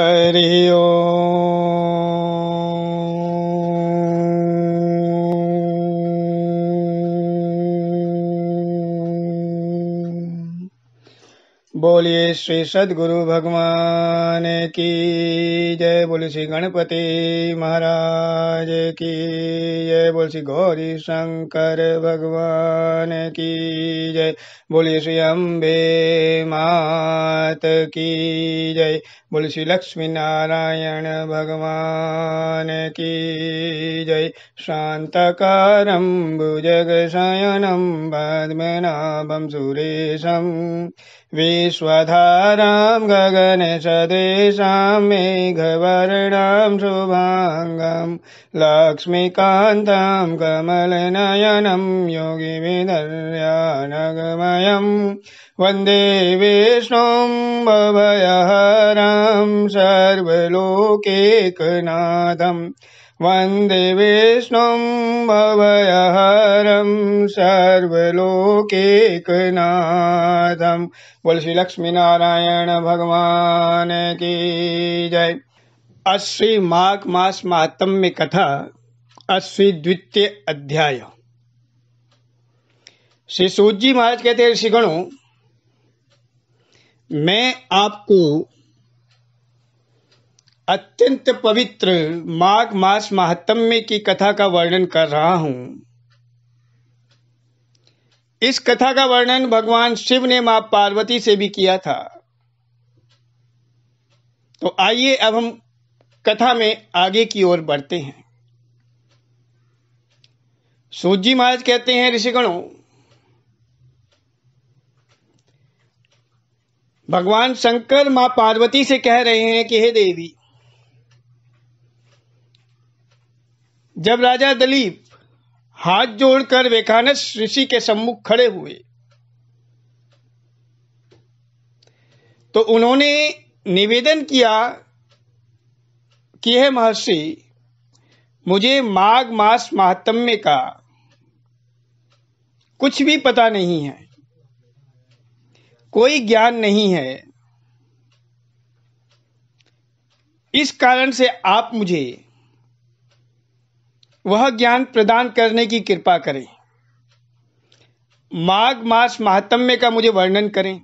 हरि ओम। बोलिए श्री सद्गुरु भगवान की जय। बोलिए श्री गणपति महाराज की जय। बोलिए श्री गौरी शंकर भगवान की जय। बोलिए श्री अम्बे मात की जय। बोलिए श्री लक्ष्मी नारायण भगवान की जय। शांताकारं भुजगशयनं पद्मनाभं सुरेशं विश्वधारां गगनसदृशां मेघवर्णां शुभांगं लक्ष्मीकान्तं कमलनयनं योगिविदर्यानगमयं वन्दे विष्णुं भवभयहरं सर्वलोकैकनाथं वन्दे विष्णुं भवभयहरं सर्वलोकैकनाथं। बोल श्री लक्ष्मी नारायण भगवान की जय। अश्री माघ मास महात्म्य कथा, अश्री द्वितीय अध्याय। श्री सूत जी महाराज कहते हैं, ऋषिगणों, मैं आपको अत्यंत पवित्र माघ मास महात्म्य की कथा का वर्णन कर रहा हूं। इस कथा का वर्णन भगवान शिव ने मां पार्वती से भी किया था। तो आइए अब हम कथा में आगे की ओर बढ़ते हैं। सूत जी महाराज कहते हैं, ऋषिगणों, भगवान शंकर मां पार्वती से कह रहे हैं कि हे देवी, जब राजा दिलीप हाथ जोड़कर वैखानस ऋषि के सम्मुख खड़े हुए तो उन्होंने निवेदन किया कि हे महर्षि, मुझे माघ मास महात्म्य का कुछ भी पता नहीं है, कोई ज्ञान नहीं है। इस कारण से आप मुझे वह ज्ञान प्रदान करने की कृपा करें। माघ मास महात्म्य का मुझे वर्णन करें।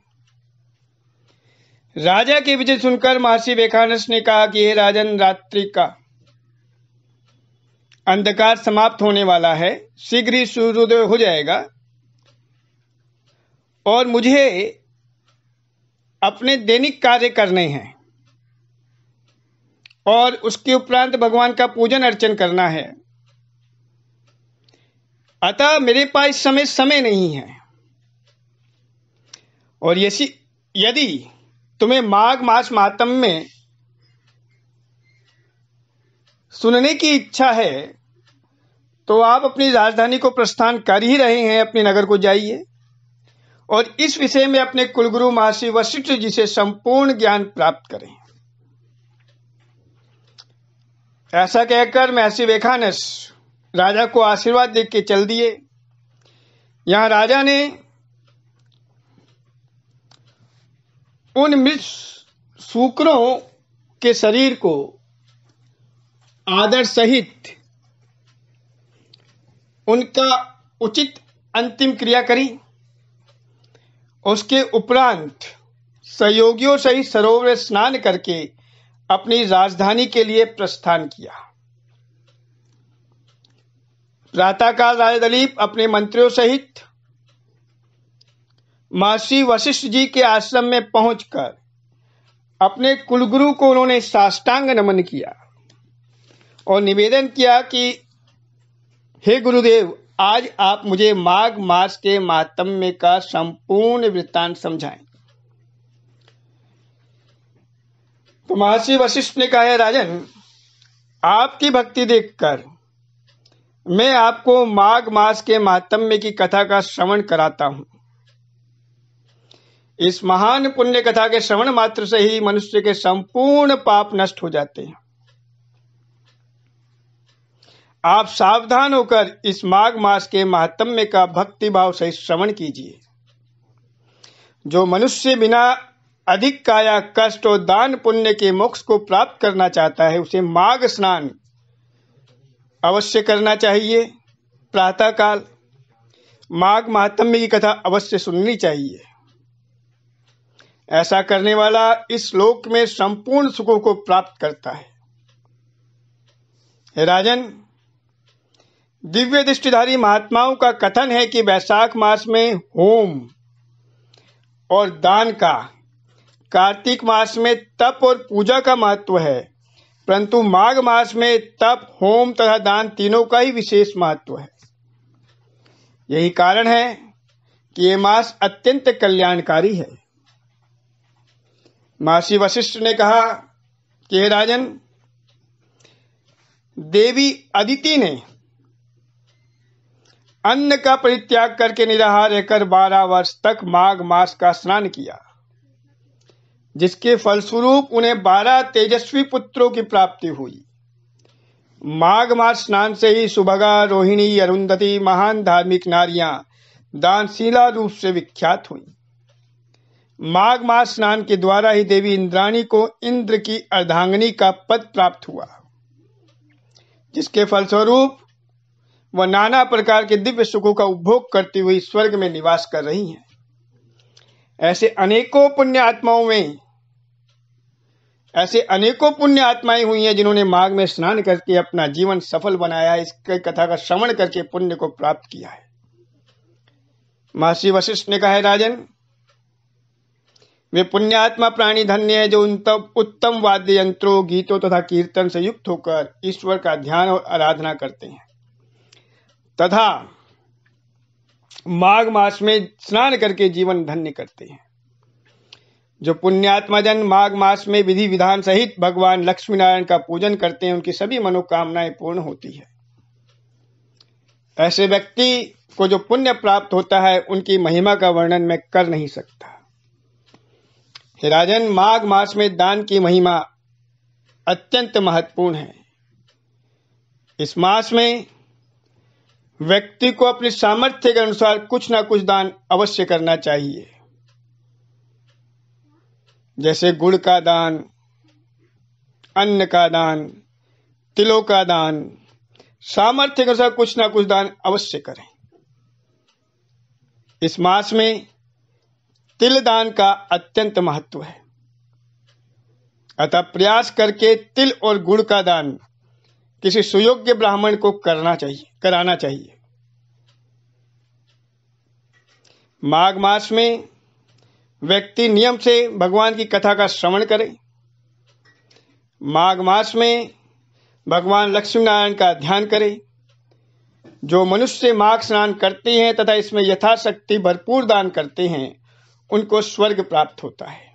राजा के विजय सुनकर महर्षि वैखानस ने कहा कि हे राजन, रात्रि का अंधकार समाप्त होने वाला है, शीघ्र ही सूर्योदय हो जाएगा और मुझे अपने दैनिक कार्य करने हैं और उसके उपरांत भगवान का पूजन अर्चन करना है। अतः मेरे पास इस समय नहीं है। और यदि तुम्हें माघ मास महात्म्य सुनने की इच्छा है तो आप अपनी राजधानी को प्रस्थान कर ही रहे हैं, अपने नगर को जाइए और इस विषय में अपने कुलगुरु महर्षि वशिष्ठ जी से संपूर्ण ज्ञान प्राप्त करें। ऐसा कहकर महर्षि वैखानस राजा को आशीर्वाद देके चल दिए। यहां राजा ने उन मृत शूकरों के शरीर को आदर सहित उनका उचित अंतिम क्रिया करी। उसके उपरांत सहयोगियों सहित सरोवर स्नान करके अपनी राजधानी के लिए प्रस्थान किया। प्रातःकाल राजा दिलीप अपने मंत्रियों सहित महर्षि वशिष्ठ जी के आश्रम में पहुंचकर अपने कुलगुरु को उन्होंने साष्टांग नमन किया और निवेदन किया कि हे गुरुदेव, आज आप मुझे माघ मास के महात्म्य का संपूर्ण वृत्तांत समझाएं। तो महर्षि वशिष्ठ ने कहा, है राजन, आपकी भक्ति देखकर मैं आपको माघ मास के महात्म्य की कथा का श्रवण कराता हूं। इस महान पुण्य कथा के श्रवण मात्र से ही मनुष्य के संपूर्ण पाप नष्ट हो जाते हैं। आप सावधान होकर इस माघ मास के महात्म्य का भक्ति भाव सहित श्रवण कीजिए। जो मनुष्य बिना अधिक काया कष्ट और दान पुण्य के मोक्ष को प्राप्त करना चाहता है, उसे माघ स्नान अवश्य करना चाहिए। प्रातः काल माघ महात्म्य की कथा अवश्य सुननी चाहिए। ऐसा करने वाला इस लोक में संपूर्ण सुखों को प्राप्त करता है। हे राजन, दिव्य दृष्टिधारी महात्माओं का कथन है कि वैशाख मास में होम और दान का, कार्तिक मास में तप और पूजा का महत्व है, परंतु माघ मास में तप, होम तथा दान तीनों का ही विशेष महत्व है। यही कारण है कि ये मास अत्यंत कल्याणकारी है। महर्षि वशिष्ठ ने कहा कि हे राजन, देवी अदिति ने अन्न का परित्याग करके निराहार रहकर 12 वर्ष तक माघ मास का स्नान किया, जिसके फलस्वरूप उन्हें 12 तेजस्वी पुत्रों की प्राप्ति हुई। माघ मास स्नान से ही सुभगा, रोहिणी, अरुंधति महान धार्मिक नारियां दानशीला रूप से विख्यात हुई। माघ मास स्नान के द्वारा ही देवी इंद्राणी को इंद्र की अर्धांगिनी का पद प्राप्त हुआ, जिसके फलस्वरूप वह नाना प्रकार के दिव्य सुखों का उपभोग करती हुई स्वर्ग में निवास कर रही हैं। ऐसे अनेकों पुण्य आत्माएं हुई हैं जिन्होंने माघ में स्नान करके अपना जीवन सफल बनाया है। इसकी कथा का श्रवण करके पुण्य को प्राप्त किया है। महर्षि वशिष्ठ ने कहा है, राजन, वे पुण्यात्मा प्राणी धन्य है जो उत्तम वाद्य यंत्रों, गीतों तथा कीर्तन से युक्त होकर ईश्वर का ध्यान और आराधना करते हैं तथा माघ मास में स्नान करके जीवन धन्य करते हैं। जो पुण्यात्मा जन माघ मास में विधि विधान सहित भगवान लक्ष्मी नारायण का पूजन करते हैं, उनकी सभी मनोकामनाएं पूर्ण होती है। ऐसे व्यक्ति को जो पुण्य प्राप्त होता है, उनकी महिमा का वर्णन मैं कर नहीं सकता। हे राजन, माघ मास में दान की महिमा अत्यंत महत्वपूर्ण है। इस मास में व्यक्ति को अपनी सामर्थ्य के अनुसार कुछ ना कुछ दान अवश्य करना चाहिए, जैसे गुड़ का दान, अन्न का दान, तिलों का दान। सामर्थ्य के अनुसार कुछ ना कुछ दान अवश्य करें। इस मास में तिल दान का अत्यंत महत्व है, अतः प्रयास करके तिल और गुड़ का दान किसी सुयोग्य ब्राह्मण को कराना चाहिए। माघ मास में व्यक्ति नियम से भगवान की कथा का श्रवण करे। माघ मास में भगवान लक्ष्मी नारायण का ध्यान करे। जो मनुष्य माघ स्नान करते हैं तथा इसमें यथाशक्ति भरपूर दान करते हैं, उनको स्वर्ग प्राप्त होता है।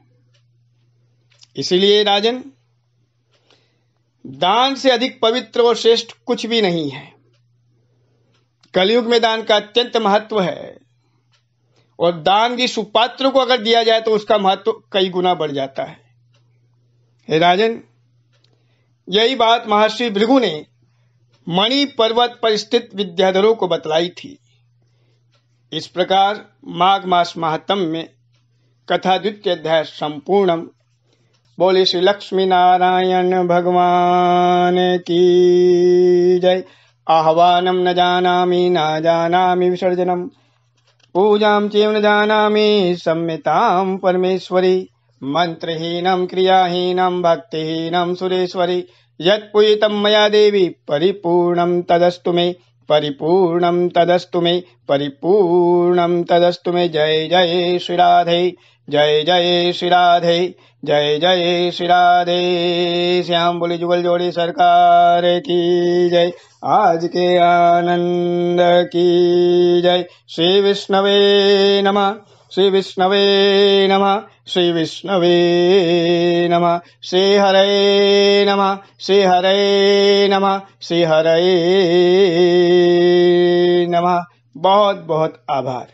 इसलिए राजन, दान से अधिक पवित्र और श्रेष्ठ कुछ भी नहीं है। कलयुग में दान का अत्यंत महत्व है और दान की सुपात्र को अगर दिया जाए तो उसका महत्व कई गुना बढ़ जाता है। हे राजन, यही बात महर्षि भृगु ने मणि पर्वत पर स्थित विद्याधरों को बतलाई थी। इस प्रकार माघ मास महात्म्य में कथा द्वितीय अध्याय संपूर्णम। बोले श्री लक्ष्मी नारायण भगवान की जय। आह्वानम न जानामि विसर्जनम, पूजां चैव न जानामि सम्यतां परमेश्वरी। मंत्रहीनं क्रियाहीनं भक्तिहीनं सुरेश्वरी। यत्पूजितं मया देवी परिपूर्णं तदस्तु मे, परिपूर्णं तदस्तु मे, परिपूर्णं तदस्तु मे। जय जय श्री राधे, जय जय श्री राधे, जय जय श्री राधे। श्याम बोले जुगल जोड़ी सरकार की जय। आज के आनंद की जय। श्री विष्णवे नमः, श्री विष्णवे नमः, श्री विष्णवे नमः। श्री हरे नमः, श्री हरे नमः, श्री हरे नमः। बहुत बहुत आभार।